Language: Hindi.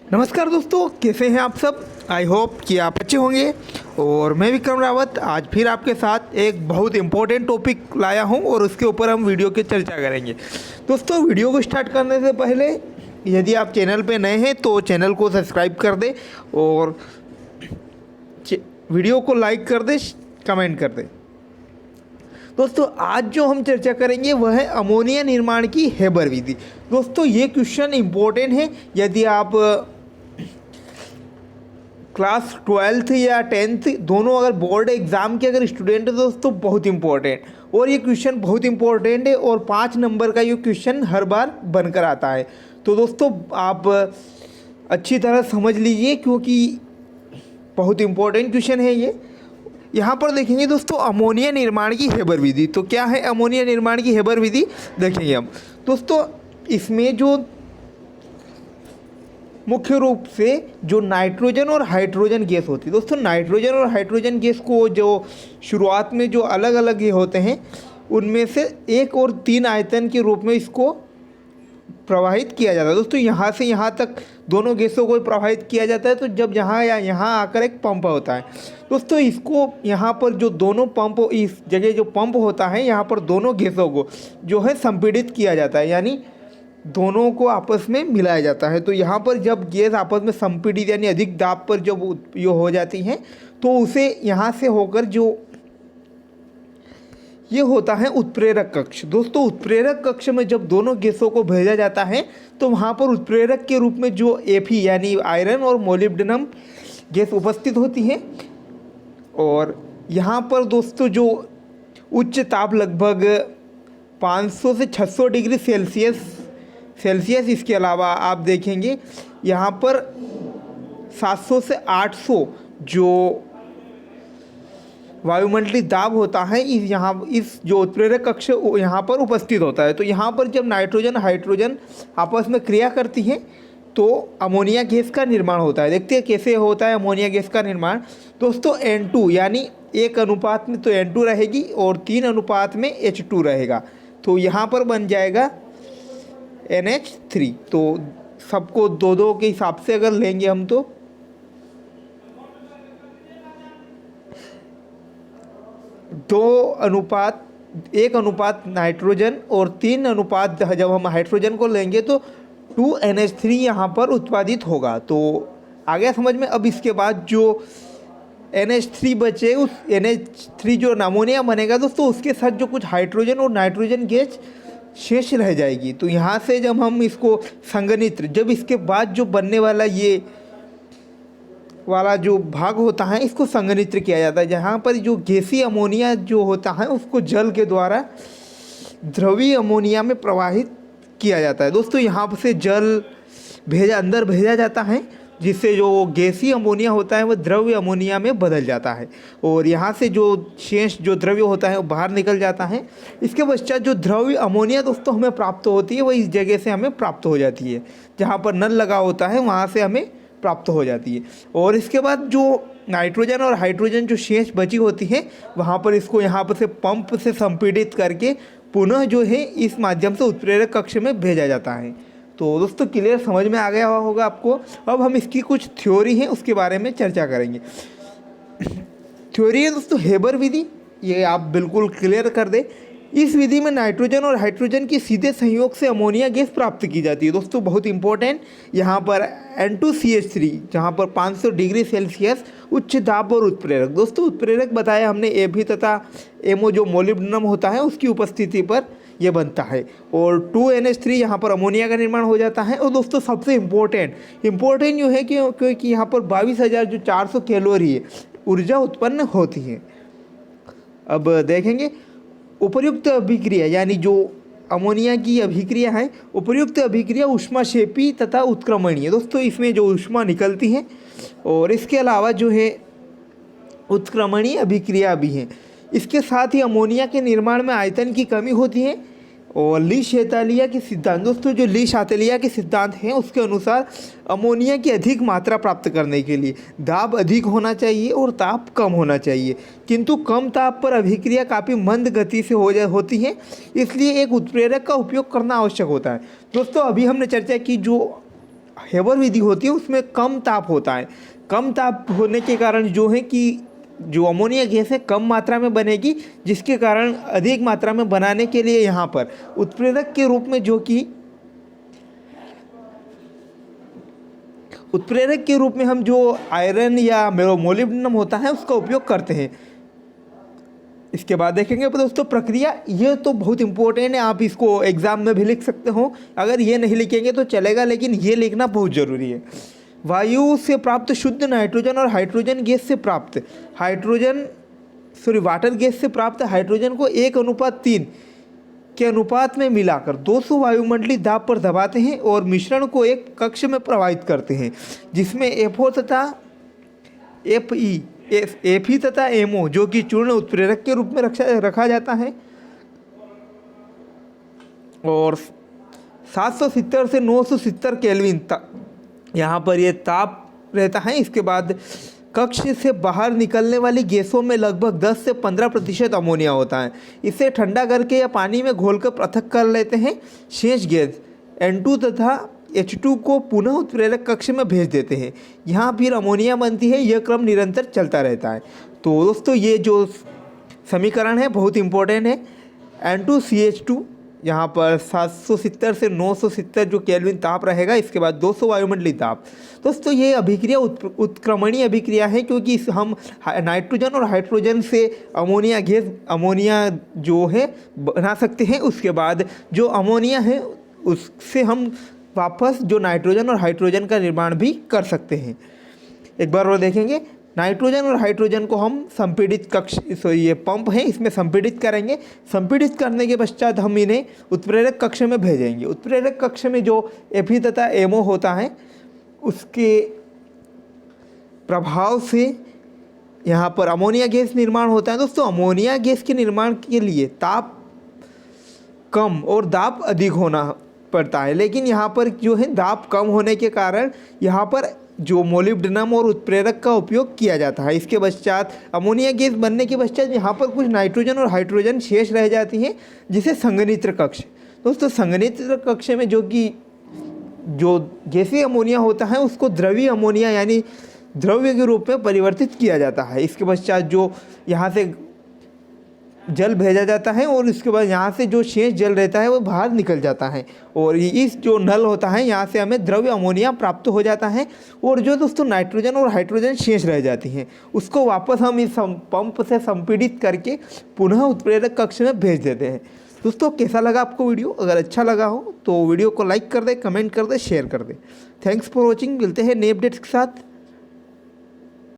नमस्कार दोस्तों, कैसे हैं आप सब। आई होप कि आप अच्छे होंगे। और मैं विक्रम रावत आज फिर आपके साथ एक बहुत इम्पोर्टेंट टॉपिक लाया हूं और उसके ऊपर हम वीडियो की चर्चा करेंगे। दोस्तों, वीडियो को स्टार्ट करने से पहले यदि आप चैनल पे नए हैं तो चैनल को सब्सक्राइब कर दें और वीडियो को लाइक कर दें, कमेंट कर दें। दोस्तों, आज जो हम चर्चा करेंगे वह है अमोनिया निर्माण की हेबर विधि। दोस्तों, ये क्वेश्चन इम्पोर्टेंट है। यदि आप क्लास 12th या 10th दोनों अगर बोर्ड एग्ज़ाम के अगर स्टूडेंट है दोस्तों, बहुत इंपॉर्टेंट। और ये क्वेश्चन बहुत इंपॉर्टेंट है और 5 नंबर का ये क्वेश्चन हर बार बनकर आता है। तो दोस्तों, आप अच्छी तरह समझ लीजिए क्योंकि बहुत इंपॉर्टेंट क्वेश्चन है ये। यहाँ पर देखेंगे दोस्तों, अमोनिया निर्माण की हेबर विधि। तो क्या है अमोनिया निर्माण की हेबर विधि, देखेंगे हम। दोस्तों, इसमें जो मुख्य रूप से जो नाइट्रोजन और हाइड्रोजन गैस होती है दोस्तों, नाइट्रोजन और हाइड्रोजन गैस को जो शुरुआत में जो अलग अलग ये होते हैं उनमें से 1 और 3 आयतन के रूप में इसको प्रवाहित किया जाता है। दोस्तों, यहाँ से यहाँ तक दोनों गैसों को प्रवाहित किया जाता है। तो जब यहाँ या यहाँ आकर एक पंप होता है दोस्तों, इसको यहाँ पर जो दोनों पंप, इस जगह जो पंप होता है यहाँ पर दोनों गैसों को जो है संपीड़ित किया जाता है, यानी दोनों को आपस में मिलाया जाता है। तो यहाँ पर जब गैस आपस में संपीड़ित यानी अधिक दाब पर जब ये हो जाती हैं तो उसे यहाँ से होकर जो ये होता है उत्प्रेरक कक्ष। दोस्तों, उत्प्रेरक कक्ष में जब दोनों गैसों को भेजा जाता है तो वहाँ पर उत्प्रेरक के रूप में जो Fe यानी आयरन और मोलिब्डेनम गैस उपस्थित होती है। और यहाँ पर दोस्तों जो उच्च ताप लगभग 500 से 600 डिग्री सेल्सियस, इसके अलावा आप देखेंगे यहाँ पर 700 से 800 जो वायुमंडलीय दाब होता है इस जो उत्प्रेरक कक्ष यहाँ पर उपस्थित होता है। तो यहाँ पर जब नाइट्रोजन हाइड्रोजन आपस में क्रिया करती हैं तो अमोनिया गैस का निर्माण होता है। देखते हैं कैसे होता है अमोनिया गैस का निर्माण। दोस्तों, N2 यानी 1 अनुपात में तो N2 रहेगी और 3 अनुपात में H2 रहेगा। तो यहाँ पर बन जाएगा NH3। तो सबको 2-2 के हिसाब से अगर लेंगे हम तो 1 अनुपात नाइट्रोजन और 3 अनुपात जब हम हाइड्रोजन को लेंगे तो 2NH3 यहाँ पर उत्पादित होगा। तो आ गया समझ में। अब इसके बाद जो NH3 बचे, उस NH3 जो अमोनिया बनेगा दोस्तों, उसके साथ जो कुछ हाइड्रोजन और नाइट्रोजन गैस शेष रह जाएगी। तो यहाँ से जब हम इसको संघनित्र, जब इसके बाद जो बनने वाला ये वाला जो भाग होता है इसको संघनित्र किया जाता है, जहाँ पर जो गैसीय अमोनिया जो होता है उसको जल के द्वारा द्रवीय अमोनिया में प्रवाहित किया जाता है। दोस्तों, यहाँ से जल अंदर भेजा जाता है जिससे जो गैसीय अमोनिया होता है वह द्रव्य अमोनिया में बदल जाता है और यहाँ से जो शेष जो द्रव्य होता है वो बाहर निकल जाता है। इसके पश्चात जो द्रव्य अमोनिया दोस्तों हमें प्राप्त होती है वह इस जगह से हमें प्राप्त हो जाती है, जहाँ पर नल लगा होता है वहाँ से हमें प्राप्त हो जाती है। और इसके बाद जो नाइट्रोजन और हाइड्रोजन जो शेष बची होती है वहाँ पर इसको यहाँ पर से पंप से संपीड़ित करके पुनः जो है इस माध्यम से उत्प्रेरक कक्ष में भेजा जाता है। तो दोस्तों, क्लियर समझ में आ गया होगा आपको। अब हम इसकी कुछ थ्योरी है उसके बारे में चर्चा करेंगे। थ्योरी है दोस्तों हेबर विधि, ये आप बिल्कुल क्लियर कर दें। इस विधि में नाइट्रोजन और हाइड्रोजन की सीधे संयोग से अमोनिया गैस प्राप्त की जाती है। दोस्तों, बहुत इंपॉर्टेंट, यहाँ पर N2CH3 जहाँ पर 500 डिग्री सेल्सियस उच्च दाब और उत्प्रेरक। दोस्तों, उत्प्रेरक बताया हमने Fe तथा MO जो मोलिब्डेनम होता है उसकी उपस्थिति पर यह बनता है। और 2NH3 यहाँ पर अमोनिया का निर्माण हो जाता है। और दोस्तों, सबसे इम्पोर्टेंट जो है क्योंकि यहाँ पर 22,400 कैलोरी ऊर्जा उत्पन्न होती है। अब देखेंगे उपर्युक्त अभिक्रिया, यानी जो अमोनिया की अभिक्रिया है, उपर्युक्त अभिक्रिया ऊष्माक्षेपी तथा उत्क्रमणीय। दोस्तों, इसमें जो ऊष्मा निकलती है और इसके अलावा जो है उत्क्रमणीय अभिक्रिया भी है। इसके साथ ही अमोनिया के निर्माण में आयतन की कमी होती है। और ली शैतालिया के सिद्धांत, दोस्तों जो ली शातेलिया के सिद्धांत हैं उसके अनुसार अमोनिया की अधिक मात्रा प्राप्त करने के लिए दाब अधिक होना चाहिए और ताप कम होना चाहिए, किंतु कम ताप पर अभिक्रिया काफ़ी मंद गति से होती है, इसलिए एक उत्प्रेरक का उपयोग करना आवश्यक होता है। दोस्तों, अभी हमने चर्चा की जो हेबर विधि होती है उसमें कम ताप होता है। कम ताप होने के कारण जो है कि जो अमोनिया गैस है कम मात्रा में बनेगी, जिसके कारण अधिक मात्रा में बनाने के लिए यहाँ पर उत्प्रेरक के रूप में उत्प्रेरक के रूप में हम जो आयरन या मोलिब्डेनम होता है उसका उपयोग करते हैं। इसके बाद देखेंगे दोस्तों प्रक्रिया, ये तो बहुत इंपॉर्टेंट है, आप इसको एग्जाम में भी लिख सकते हो, अगर ये नहीं लिखेंगे तो चलेगा, लेकिन ये लिखना बहुत ज़रूरी है। वायु से प्राप्त शुद्ध नाइट्रोजन और हाइड्रोजन गैस से प्राप्त वाटर गैस से प्राप्त हाइड्रोजन को 1:3 के अनुपात में मिलाकर 200 वायुमंडलीय दाब पर दबाते हैं और मिश्रण को एक कक्ष में प्रवाहित करते हैं, जिसमें एफओ तथा एफई तथा एमओ जो कि चूर्ण उत्प्रेरक के रूप में रखा जाता है, और 770 से 970 केल्विन यहाँ पर ये ताप रहता है। इसके बाद कक्ष से बाहर निकलने वाली गैसों में लगभग 10 से 15% अमोनिया होता है। इसे ठंडा करके या पानी में घोलकर पृथक कर लेते हैं। शेष गैस N2 तथा H2 को पुनः उत्प्रेरक कक्ष में भेज देते हैं, यहाँ फिर अमोनिया बनती है। यह क्रम निरंतर चलता रहता है। तो दोस्तों ये जो समीकरण है बहुत इंपॉर्टेंट है। N2CH2 यहाँ पर 770 से 970 जो केल्विन ताप रहेगा, इसके बाद 200 वायुमंडलीय ताप। दोस्तों ये अभिक्रिया उत्क्रमणीय अभिक्रिया है, क्योंकि हम नाइट्रोजन और हाइड्रोजन से अमोनिया जो है बना सकते हैं। उसके बाद जो अमोनिया है उससे हम वापस जो नाइट्रोजन और हाइड्रोजन का निर्माण भी कर सकते हैं। एक बार और देखेंगे, नाइट्रोजन और हाइड्रोजन को हम संपीड़ित कक्ष, ये पंप है इसमें संपीड़ित करेंगे। संपीड़ित करने के पश्चात हम इन्हें उत्प्रेरक कक्ष में भेजेंगे। उत्प्रेरक कक्ष में जो एफई तथा एमओ होता है उसके प्रभाव से यहाँ पर अमोनिया गैस निर्माण होता है। दोस्तों अमोनिया गैस के निर्माण के लिए ताप कम और दाब अधिक होना पड़ता है, लेकिन यहाँ पर जो है दाब कम होने के कारण यहाँ पर जो मोलिब्डेनम और उत्प्रेरक का उपयोग किया जाता है। इसके पश्चात अमोनिया गैस बनने के पश्चात यहाँ पर कुछ नाइट्रोजन और हाइड्रोजन शेष रह जाती हैं, जिसे संघनित्र कक्ष। दोस्तों संघनित्र कक्ष में जो गैसीय अमोनिया होता है उसको द्रवीय अमोनिया यानी द्रव्य के रूप में परिवर्तित किया जाता है। इसके पश्चात जो यहाँ से जल भेजा जाता है और इसके बाद यहाँ से जो शेष जल रहता है वो बाहर निकल जाता है, और इस जो नल होता है यहाँ से हमें द्रव्य अमोनिया प्राप्त हो जाता है। और जो दोस्तों नाइट्रोजन और हाइड्रोजन शेष रह जाती हैं उसको वापस हम इस पंप से संपीड़ित करके पुनः उत्प्रेरक कक्ष में भेज देते हैं। दोस्तों कैसा लगा आपको वीडियो? अगर अच्छा लगा हो तो वीडियो को लाइक कर दे, कमेंट कर दे, शेयर कर दे। Thanks for watching. मिलते हैं नए अपडेट्स के साथ।